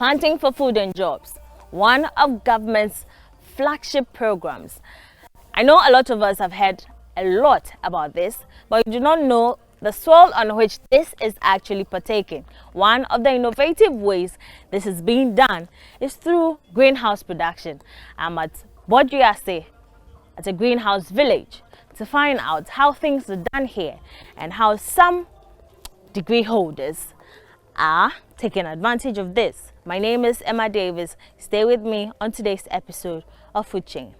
Planting for Food and Jobs, one of government's flagship programs. I know a lot of us have heard a lot about this, but you do not know the soil on which this is actually partaking. One of the innovative ways this is being done is through greenhouse production. I'm at Bodriase, at a greenhouse village, to find out how things are done here and how some degree holders are taking advantage of this. My name is Emma Davies. Stay with me on today's episode of Food Chain.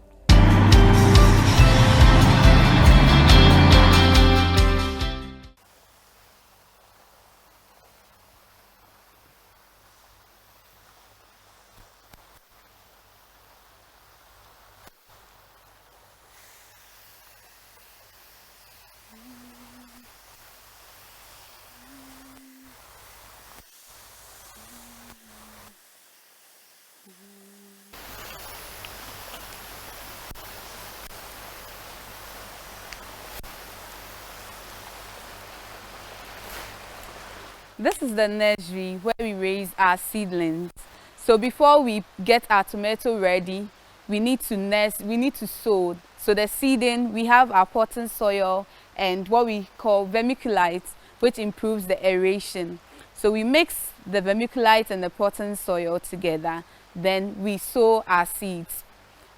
This is the nursery where we raise our seedlings. So before we get our tomato ready, we need to sow. So the seeding, we have our potting soil and what we call vermiculite, which improves the aeration. So we mix the vermiculite and the potting soil together, then we sow our seeds.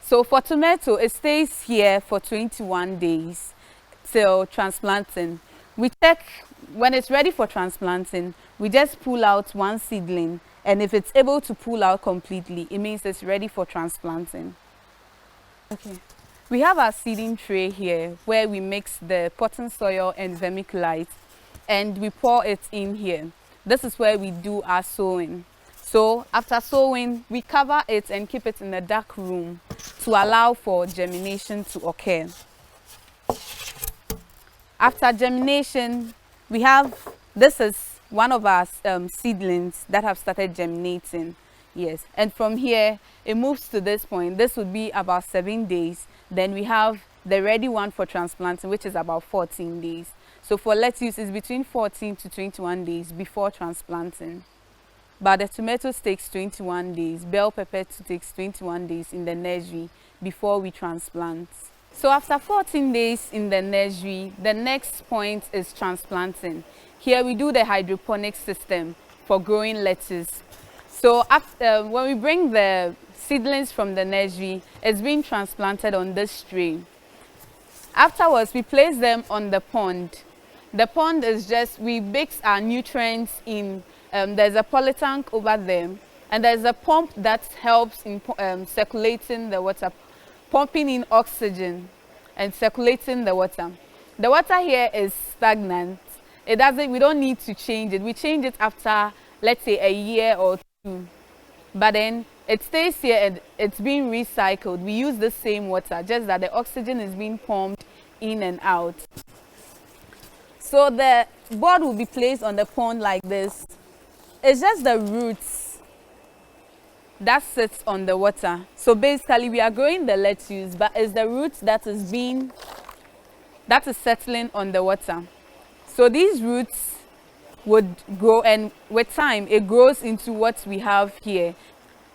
So for tomato, it stays here for 21 days till transplanting. We check when it's ready for transplanting, we just pull out one seedling, and if it's able to pull out completely, it means it's ready for transplanting. Okay. We have our seeding tray here where we mix the potting soil and vermiculite and we pour it in here. This is where we do our sowing. So after sowing, we cover it and keep it in a dark room to allow for germination to occur. After germination, this is one of our seedlings that have started germinating. Yes, and from here, it moves to this point. This would be about 7 days. Then we have the ready one for transplanting, which is about 14 days. So for lettuce, it's between 14 to 21 days before transplanting. But the tomatoes takes 21 days. Bell pepper takes 21 days in the nursery before we transplant. So after 14 days in the nursery, the next point is transplanting. Here we do the hydroponic system for growing lettuce. So after, when we bring the seedlings from the nursery, it's being transplanted on this tray. Afterwards, we place them on the pond. The pond is just, we mix our nutrients in, there's a poly tank over there, and there's a pump that helps in circulating the water, pumping in oxygen and circulating the water. The water here is stagnant. We don't need to change it. We change it after, let's say, a year or two. But then it stays here and it's being recycled. We use the same water, just that the oxygen is being pumped in and out. So the board will be placed on the pond like this. It's just the roots that sits on the water. So basically we are growing the lettuce, but it's the roots that is settling on the water. So these roots would grow, and with time it grows into what we have here.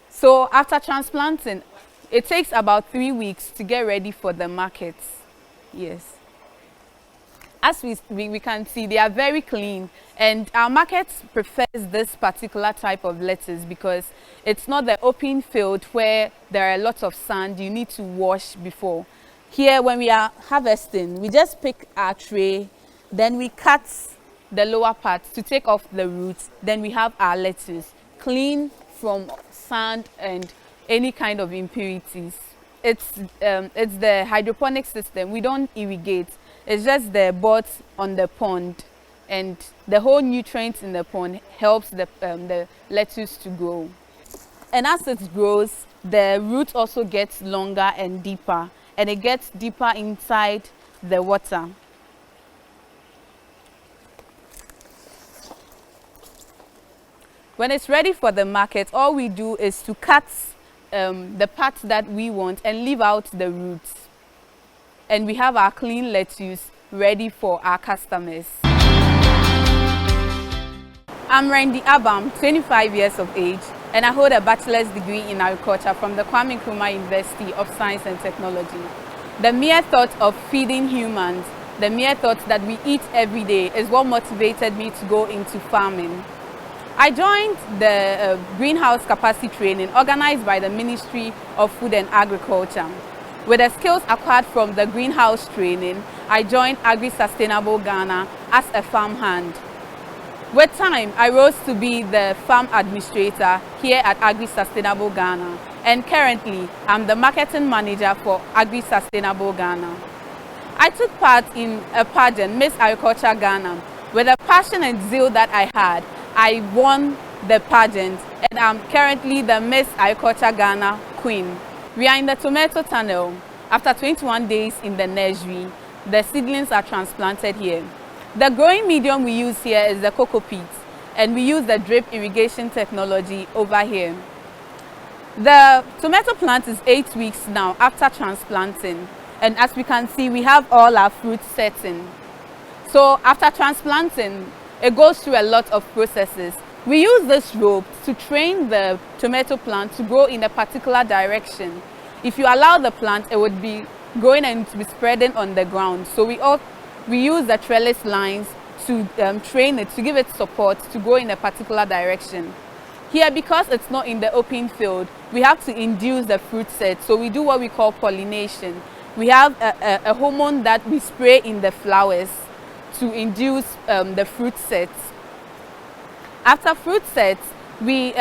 So after transplanting, it takes about 3 weeks to get ready for the markets. Yes. As we can see, they are very clean, and our market prefers this particular type of lettuce because it's not the open field where there are a lot of sand you need to wash before. Here, when we are harvesting, we just pick our tray, then we cut the lower part to take off the roots, then we have our lettuce clean from sand and any kind of impurities. It's the hydroponic system. We don't irrigate. It's just the boards on the pond, and the whole nutrients in the pond helps the lettuce to grow. And as it grows, the root also gets longer and deeper, and it gets deeper inside the water. When it's ready for the market, all we do is to cut the parts that we want and leave out the roots. And we have our clean lettuce ready for our customers. I'm Randy Abam, 25 years of age, and I hold a bachelor's degree in agriculture from the Kwame Nkrumah University of Science and Technology. The mere thought of feeding humans, the mere thought that we eat every day is what motivated me to go into farming. I joined the greenhouse capacity training organized by the Ministry of Food and Agriculture. With the skills acquired from the greenhouse training, I joined Agri-Sustainable Ghana as a farmhand. With time, I rose to be the farm administrator here at Agri-Sustainable Ghana, and currently, I'm the marketing manager for Agri-Sustainable Ghana. I took part in a pageant, Miss Agriculture Ghana. With the passion and zeal that I had, I won the pageant, and I'm currently the Miss Agriculture Ghana Queen. We are in the tomato tunnel. After 21 days in the nursery, the seedlings are transplanted here. The growing medium we use here is the cocoa peat, and we use the drip irrigation technology over here. The tomato plant is 8 weeks now after transplanting, and as we can see, we have all our fruit setting. So after transplanting, it goes through a lot of processes. We use this rope to train the tomato plant to grow in a particular direction. If you allow the plant, it would be growing and to be spreading on the ground. So we use the trellis lines to train it, to give it support to go in a particular direction. Here, because it's not in the open field, we have to induce the fruit set. So we do what we call pollination. We have a hormone that we spray in the flowers to induce the fruit sets. After fruit sets, we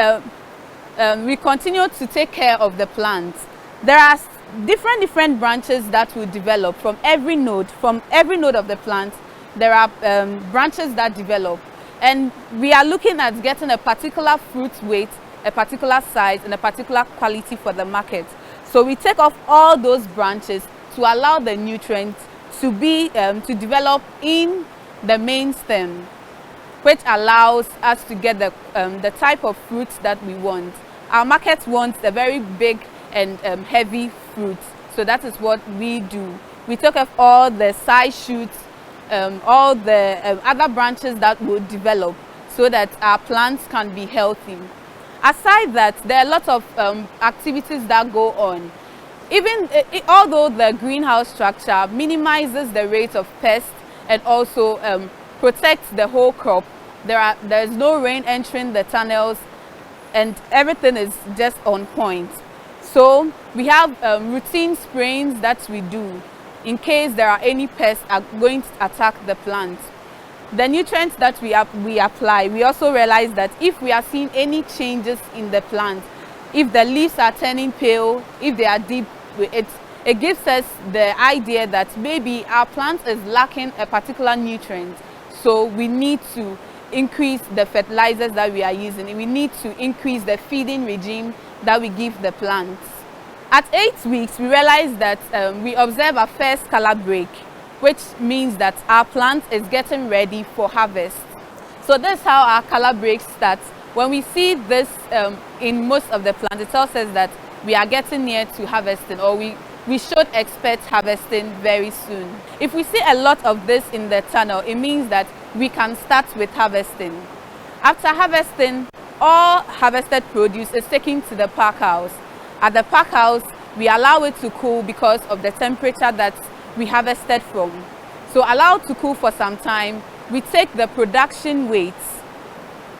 continue to take care of the plants. There are different branches that will develop from every node of the plant. There are branches that develop, and we are looking at getting a particular fruit weight, a particular size, and a particular quality for the market. So we take off all those branches to allow the nutrients to develop in the main stem, which allows us to get the type of fruits that we want. Our market wants a very big and heavy fruit, so that is what we do. We take off all the side shoots, all the other branches that will develop, so that our plants can be healthy. Aside that, there are a lot of activities that go on. Even although the greenhouse structure minimizes the rate of pests and also protects the whole crop, there is no rain entering the tunnels, and everything is just on point. So we have routine sprayings that we do in case there are any pests are going to attack the plant. The nutrients that we apply, we also realize that if we are seeing any changes in the plant, if the leaves are turning pale, if they are deep, it gives us the idea that maybe our plant is lacking a particular nutrient. So we need to increase the fertilizers that we are using. We need to increase the feeding regime that we give the plants. At 8 weeks, we realize that we observe our first color break, which means that our plant is getting ready for harvest. So this is how our color break starts. When we see this in most of the plants, it tells us that we are getting near to harvesting, or we should expect harvesting very soon. If we see a lot of this in the tunnel, it means that we can start with harvesting. After harvesting, all harvested produce is taken to the pack house. At the pack house, we allow it to cool because of the temperature that we harvested from. So allow it to cool for some time. We take the production weights.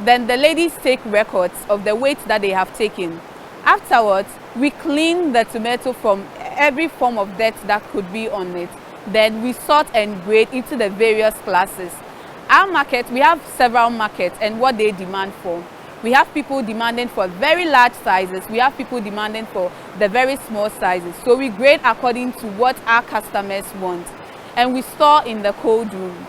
Then the ladies take records of the weight that they have taken. Afterwards, we clean the tomato from every form of dirt that could be on it. Then we sort and grade into the various classes. Our market, we have several markets and what they demand for. We have people demanding for very large sizes. We have people demanding for the very small sizes. So we grade according to what our customers want. And we store in the cold room.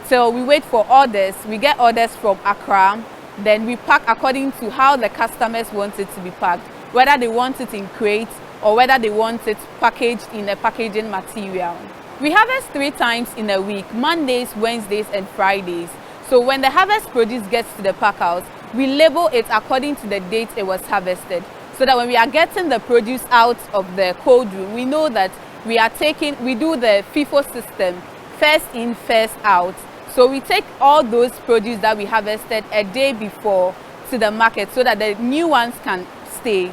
So we wait for orders. We get orders from Accra. Then we pack according to how the customers want it to be packed. Whether they want it in crates or whether they want it packaged in a packaging material. We harvest 3 times in a week, Mondays, Wednesdays, and Fridays. So when the harvest produce gets to the pack house, we label it according to the date it was harvested. So that when we are getting the produce out of the cold room, we know that we do the FIFO system, first in, first out. So we take all those produce that we harvested a day before to the market so that the new ones can stay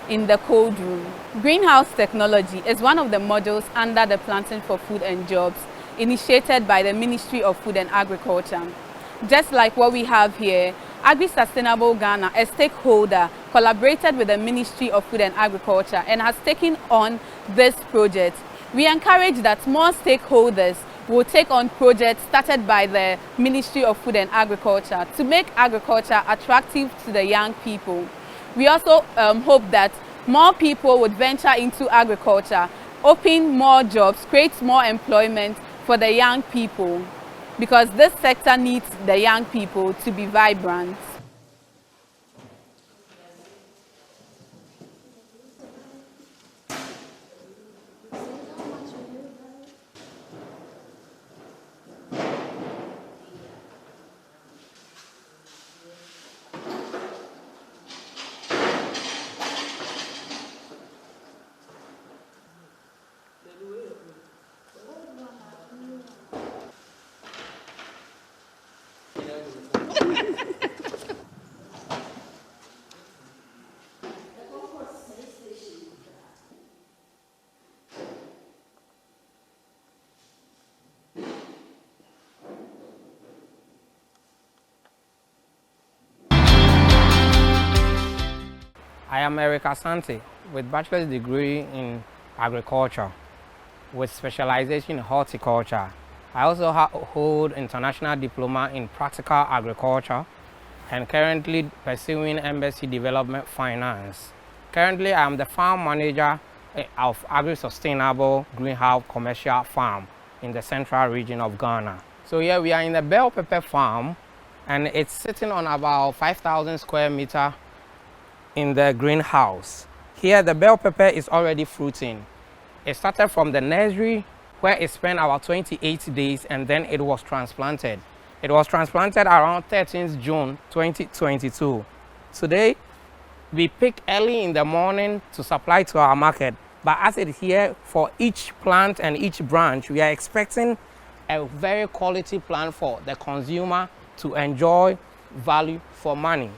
in the cold room. Greenhouse technology is one of the modules under the Planting for Food and Jobs initiated by the Ministry of Food and Agriculture. Just like what we have here, Agri-Sustainable Ghana, a stakeholder, collaborated with the Ministry of Food and Agriculture and has taken on this project. We encourage that more stakeholders will take on projects started by the Ministry of Food and Agriculture to make agriculture attractive to the young people. We also hope that more people would venture into agriculture, open more jobs, create more employment for the young people, because this sector needs the young people to be vibrant. I am Eric Asante with bachelor's degree in agriculture with specialization in horticulture. I also hold international diploma in practical agriculture and currently pursuing embassy development finance. Currently, I am the farm manager of Agri-Sustainable Greenhouse Commercial Farm in the central region of Ghana. So here we are in the bell pepper farm, and it's sitting on about 5,000 square meters in the greenhouse. Here the bell pepper is already fruiting. It started from the nursery where it spent about 28 days and then it was transplanted. It was transplanted around 13th June 2022. Today we pick early in the morning to supply to our market, but as it here for each plant and each branch, we are expecting a very quality plant for the consumer to enjoy value for money.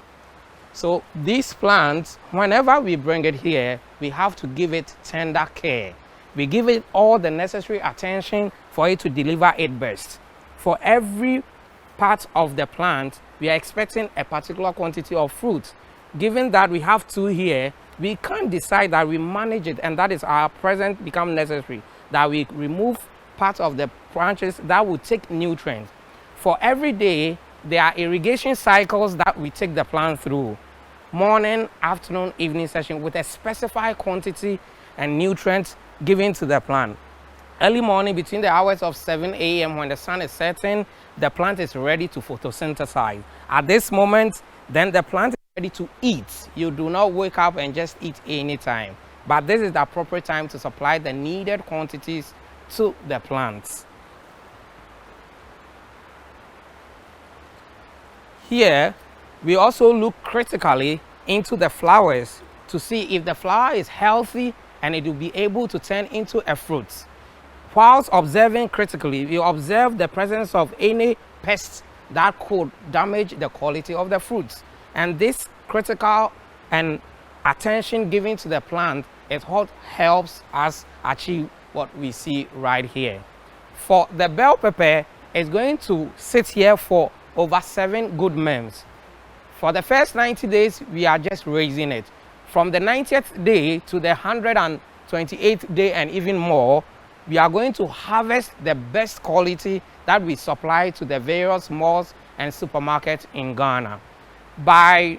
So these plants, whenever we bring it here, we have to give it tender care. We give it all the necessary attention for it to deliver its best. For every part of the plant, we are expecting a particular quantity of fruit. Given that we have two here, we can't decide that we manage it, and that is our present become necessary, that we remove part of the branches that will take nutrients. For every day, there are irrigation cycles that we take the plant through. Morning, afternoon, evening session with a specified quantity and nutrients given to the plant. Early morning between the hours of 7 a.m. when the sun is setting, the plant is ready to photosynthesize. At this moment, then the plant is ready to eat. You do not wake up and just eat anytime, but this is the appropriate time to supply the needed quantities to the plants. Here, we also look critically into the flowers to see if the flower is healthy and it will be able to turn into a fruit. Whilst observing critically, we observe the presence of any pests that could damage the quality of the fruits. And this critical and attention given to the plant is what helps us achieve what we see right here. For the bell pepper, it's going to sit here for over 7 good months. For the first 90 days, we are just raising it. From the 90th day to the 128th day and even more, we are going to harvest the best quality that we supply to the various malls and supermarkets in Ghana. By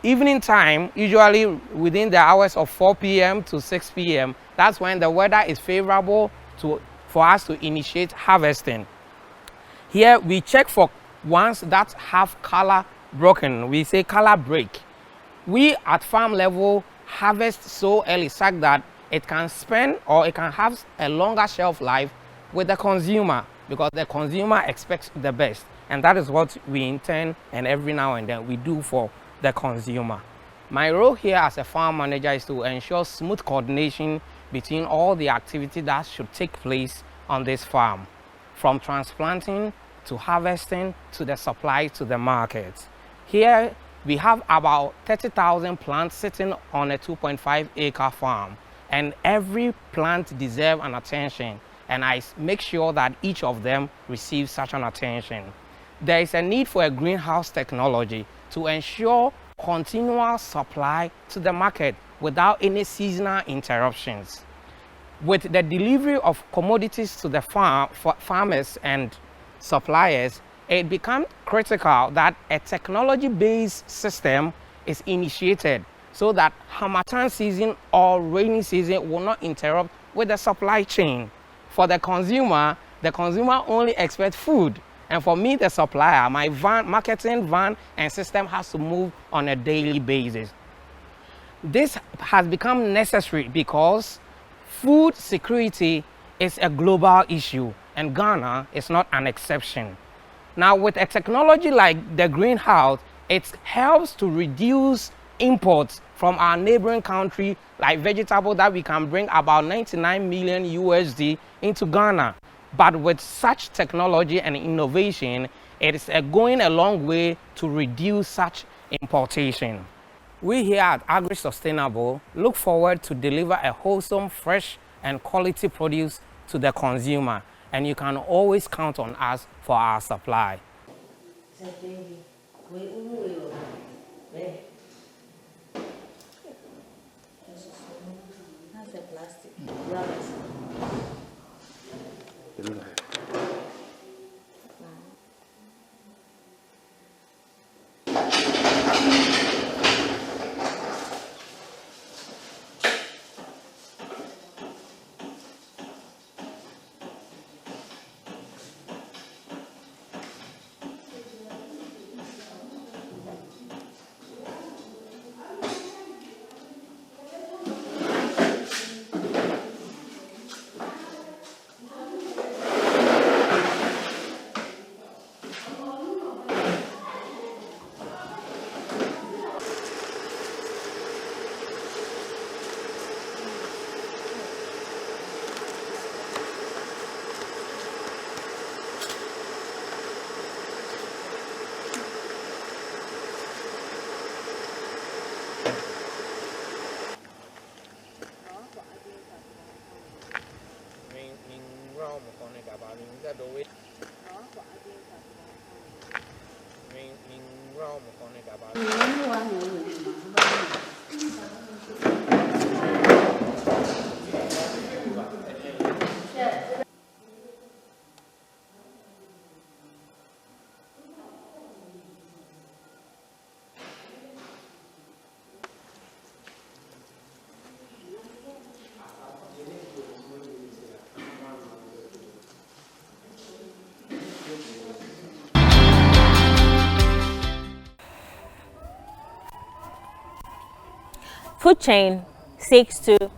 evening time, usually within the hours of 4 p.m. to 6 p.m., that's when the weather is favorable for us to initiate harvesting. Here we check for ones that have color broken. We say color break. We at farm level harvest so early such that it can spend or it can have a longer shelf life with the consumer, because the consumer expects the best, and that is what we intend and every now and then we do for the consumer. My role here as a farm manager is to ensure smooth coordination between all the activity that should take place on this farm, from transplanting to harvesting to the supply to the market. Here We have about 30,000 plants sitting on a 2.5-acre farm, and every plant deserves an attention, and I make sure that each of them receives such an attention. There is a need for a greenhouse technology to ensure continual supply to the market without any seasonal interruptions. With the delivery of commodities to the farmers and suppliers, it becomes critical that a technology-based system is initiated so that Harmattan season or rainy season will not interrupt with the supply chain. For the consumer only expects food. And for me, the supplier, my marketing van and system has to move on a daily basis. This has become necessary because food security is a global issue, and Ghana is not an exception. Now, with a technology like the greenhouse, it helps to reduce imports from our neighboring country, like vegetable that we can bring about 99 million USD into Ghana. But with such technology and innovation, it is going a long way to reduce such importation. We here at Agri-Sustainable look forward to deliver a wholesome, fresh, and quality produce to the consumer, and you can always count on us for our supply. Food chain seeks to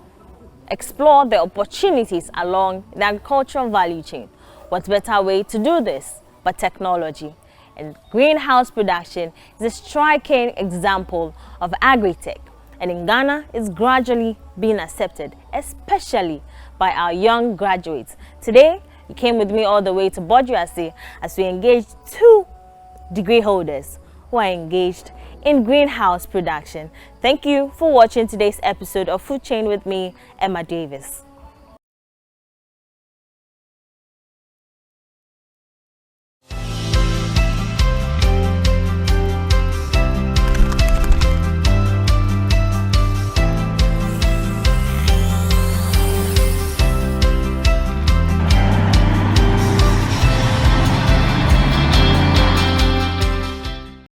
explore the opportunities along the agricultural value chain. What better way to do this but technology? And greenhouse production is a striking example of agri-tech, and in Ghana is gradually being accepted, especially by our young graduates. Today, you came with me all the way to Bojuase as we engaged 2 degree holders who are engaged in greenhouse production. Thank you for watching today's episode of Food Chain with me, Emma Davis.